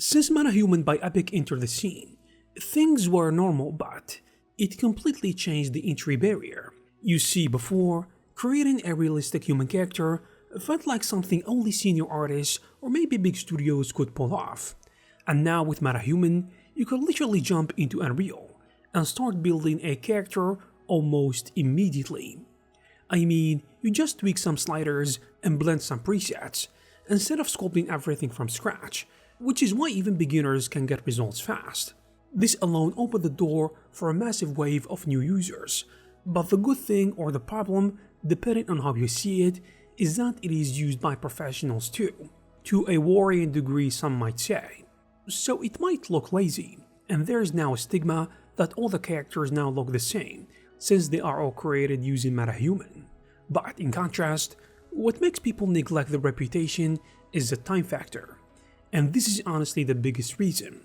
Since MetaHuman by Epic entered the scene, things were normal, but it completely changed the entry barrier. You see, before, creating a realistic human character felt like something only senior artists or maybe big studios could pull off. And now with MetaHuman, you can literally jump into Unreal and start building a character almost immediately. I mean, you just tweak some sliders and blend some presets instead of sculpting everything from scratch, which is why even beginners can get results fast. This alone opened the door for a massive wave of new users, but the good thing or the problem, depending on how you see it, is that it is used by professionals too, to a worrying degree some might say. So it might look lazy, and there's now a stigma that all the characters now look the same, since they are all created using MetaHuman. But in contrast, what makes people neglect the reputation is the time factor, and this is honestly the biggest reason.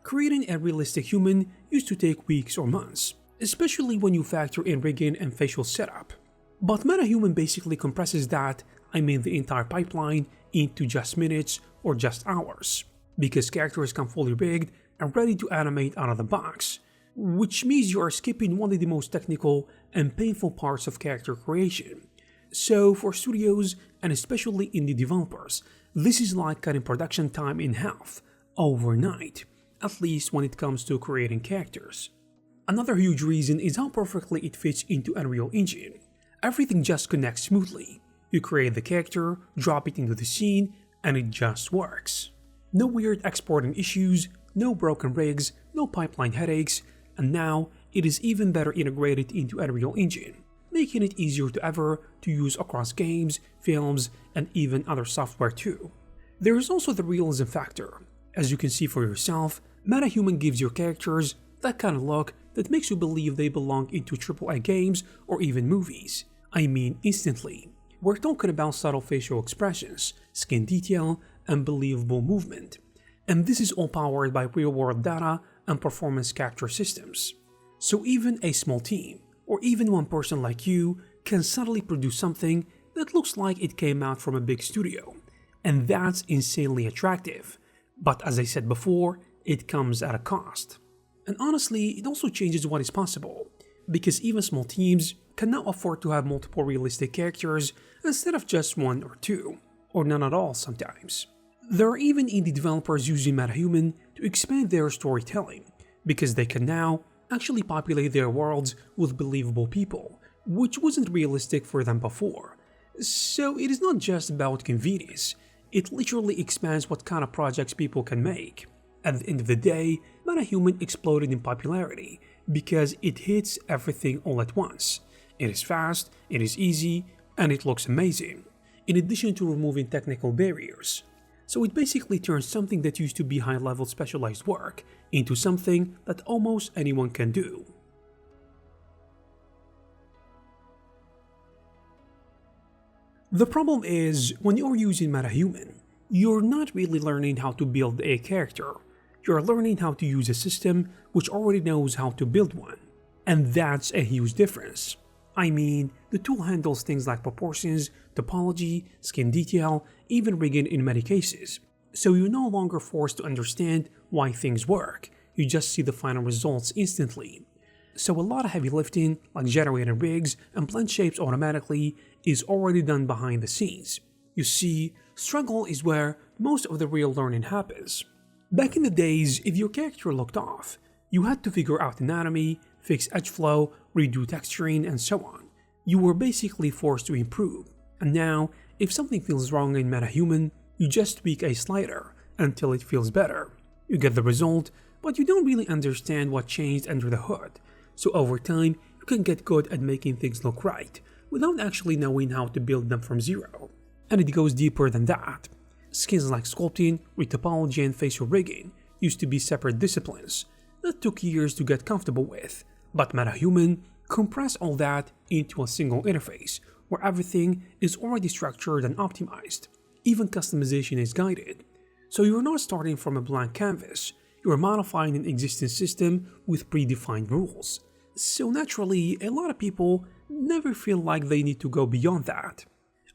Creating a realistic human used to take weeks or months, especially when you factor in rigging and facial setup. But MetaHuman basically compresses that, the entire pipeline, into just minutes or just hours, because characters come fully rigged and ready to animate out of the box, which means you are skipping one of the most technical and painful parts of character creation. So for studios, and especially indie developers, this is like cutting production time in half, overnight, at least when it comes to creating characters. Another huge reason is how perfectly it fits into Unreal Engine. Everything just connects smoothly. You create the character, drop it into the scene, and it just works. No weird exporting issues, no broken rigs, no pipeline headaches, and now it is even better integrated into Unreal Engine, making it easier than ever to use across games, films, and even other software too. There is also the realism factor. As you can see for yourself, MetaHuman gives your characters that kind of look that makes you believe they belong into AAA games or even movies. Instantly. We're talking about subtle facial expressions, skin detail, and believable movement. And this is all powered by real-world data and performance capture systems. So even a small team, or even one person like you, can suddenly produce something that looks like it came out from a big studio. And that's insanely attractive. But as I said before, it comes at a cost. And honestly, it also changes what is possible, because even small teams can now afford to have multiple realistic characters instead of just one or two, or none at all sometimes. There are even indie developers using MetaHuman to expand their storytelling, because they can now actually populate their worlds with believable people, which wasn't realistic for them before. So it is not just about convenience, it literally expands what kind of projects people can make. At the end of the day, MetaHuman exploded in popularity because it hits everything all at once. It is fast, it is easy, and it looks amazing, in addition to removing technical barriers. So it basically turns something that used to be high-level specialized work into something that almost anyone can do. The problem is, when you're using MetaHuman, you're not really learning how to build a character. You're learning how to use a system which already knows how to build one. And that's a huge difference. The tool handles things like proportions, topology, skin detail, even rigging in many cases. So you're no longer forced to understand why things work, you just see the final results instantly. So a lot of heavy lifting, like generating rigs and blend shapes automatically, is already done behind the scenes. You see, struggle is where most of the real learning happens. Back in the days, if your character looked off, you had to figure out anatomy, fix edge flow, redo texturing, and so on. You were basically forced to improve. And now, if something feels wrong in MetaHuman, you just tweak a slider until it feels better. You get the result, but you don't really understand what changed under the hood. So over time, you can get good at making things look right, without actually knowing how to build them from zero. And it goes deeper than that. Skills like sculpting, retopology, and facial rigging used to be separate disciplines that took years to get comfortable with, but MetaHuman compressed all that into a single interface, where everything is already structured and optimized. Even customization is guided. So you're not starting from a blank canvas, you're modifying an existing system with predefined rules. So naturally, a lot of people never feel like they need to go beyond that.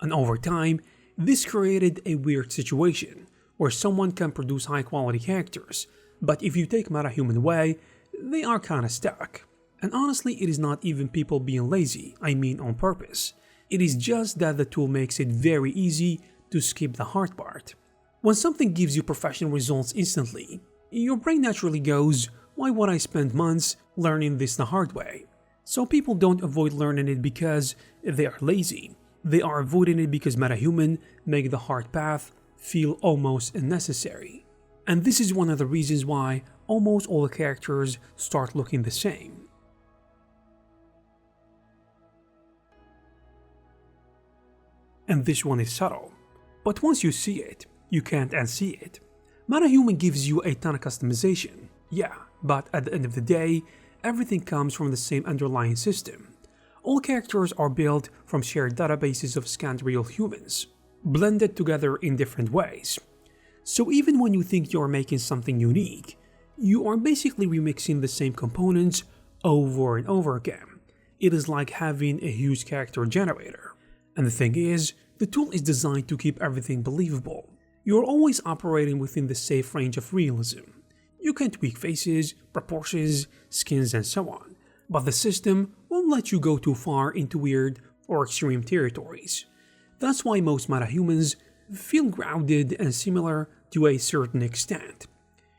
And over time, this created a weird situation, where someone can produce high quality characters, but if you take MetaHuman away, they are kinda stuck. And honestly, it is not even people being lazy, I mean on purpose. It is just that the tool makes it very easy to skip the hard part. When something gives you professional results instantly, your brain naturally goes, why would I spend months learning this the hard way? So people don't avoid learning it because they are lazy. They are avoiding it because MetaHuman make the hard path feel almost unnecessary. And this is one of the reasons why almost all the characters start looking the same. And this one is subtle, but once you see it, you can't unsee it. MetaHuman gives you a ton of customization, yeah, but at the end of the day, everything comes from the same underlying system. All characters are built from shared databases of scanned real humans, blended together in different ways. So even when you think you're making something unique, you are basically remixing the same components over and over again. It is like having a huge character generator. And the thing is, the tool is designed to keep everything believable. You're always operating within the safe range of realism. You can tweak faces, proportions, skins, and so on, but the system won't let you go too far into weird or extreme territories. That's why most MetaHumans feel grounded and similar to a certain extent.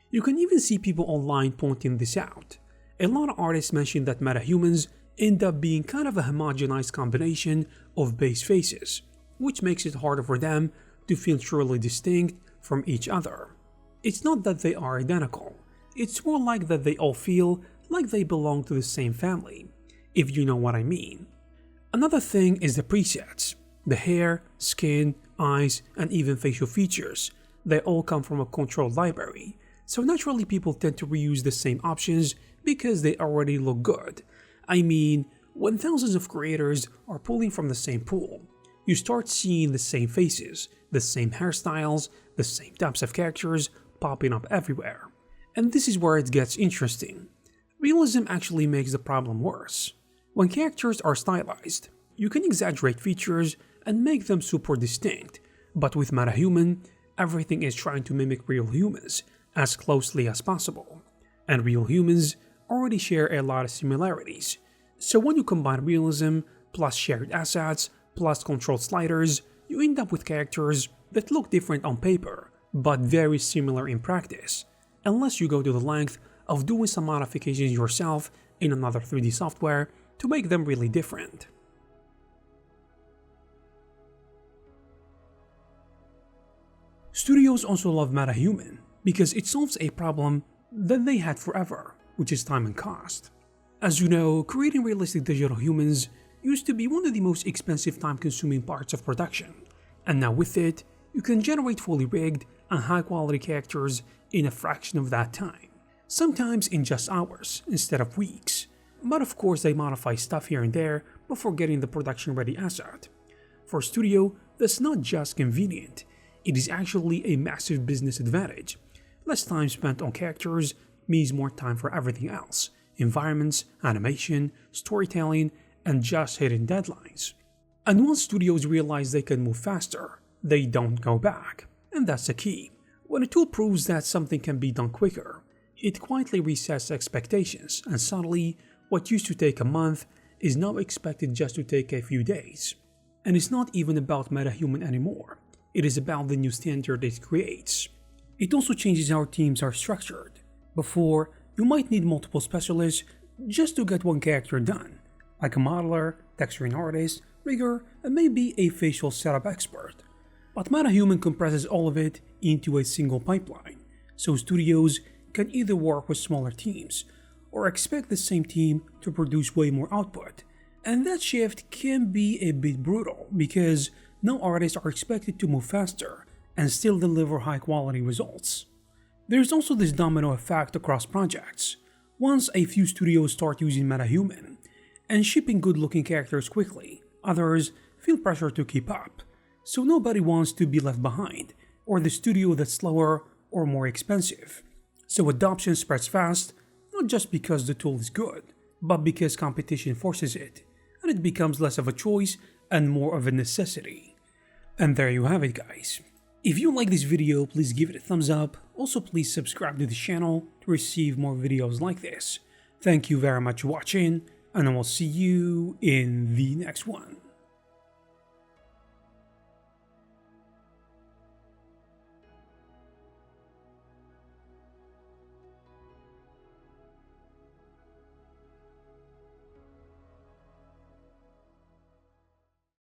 You can even see people online pointing this out. A lot of artists mention that MetaHumans end up being kind of a homogenized combination of base faces, which makes it harder for them to feel truly distinct from each other. It's not that they are identical, it's more like that they all feel like they belong to the same family, if you know what I mean. Another thing is the presets. The hair, skin, eyes, and even facial features, they all come from a controlled library, so naturally people tend to reuse the same options because they already look good. I mean, when thousands of creators are pulling from the same pool, you start seeing the same faces, the same hairstyles, the same types of characters popping up everywhere. And this is where it gets interesting. Realism actually makes the problem worse. When characters are stylized, you can exaggerate features and make them super distinct, but with MetaHuman, everything is trying to mimic real humans as closely as possible. And real humans already share a lot of similarities. So when you combine realism plus shared assets plus controlled sliders, you end up with characters that look different on paper, but very similar in practice, unless you go to the length of doing some modifications yourself in another 3D software to make them really different. Studios also love MetaHuman because it solves a problem that they had forever, which is time and cost. As you know, creating realistic digital humans used to be one of the most expensive time-consuming parts of production, and now with it, you can generate fully rigged and high-quality characters in a fraction of that time, sometimes in just hours instead of weeks. But of course they modify stuff here and there before getting the production-ready asset. For a studio, that's not just convenient, it is actually a massive business advantage. Less time spent on characters means more time for everything else: environments, animation, storytelling, and just hitting deadlines. And once studios realize they can move faster, they don't go back. And that's the key. When a tool proves that something can be done quicker, it quietly resets expectations, and suddenly, what used to take a month is now expected just to take a few days. And it's not even about MetaHuman anymore. It is about the new standard it creates. It also changes how teams are structured. Before, you might need multiple specialists just to get one character done, like a modeler, texturing artist, rigger, and maybe a facial setup expert. But MetaHuman compresses all of it into a single pipeline, so studios can either work with smaller teams or expect the same team to produce way more output. And that shift can be a bit brutal because now artists are expected to move faster and still deliver high quality results. There's also this domino effect across projects. Once a few studios start using MetaHuman and shipping good looking characters quickly, others feel pressure to keep up. So nobody wants to be left behind, or the studio that's slower or more expensive. So adoption spreads fast, not just because the tool is good, but because competition forces it, and it becomes less of a choice and more of a necessity. And there you have it, guys. If you like this video, please give it a thumbs up. Also, please subscribe to the channel to receive more videos like this. Thank you very much for watching, and I will see you in the next one.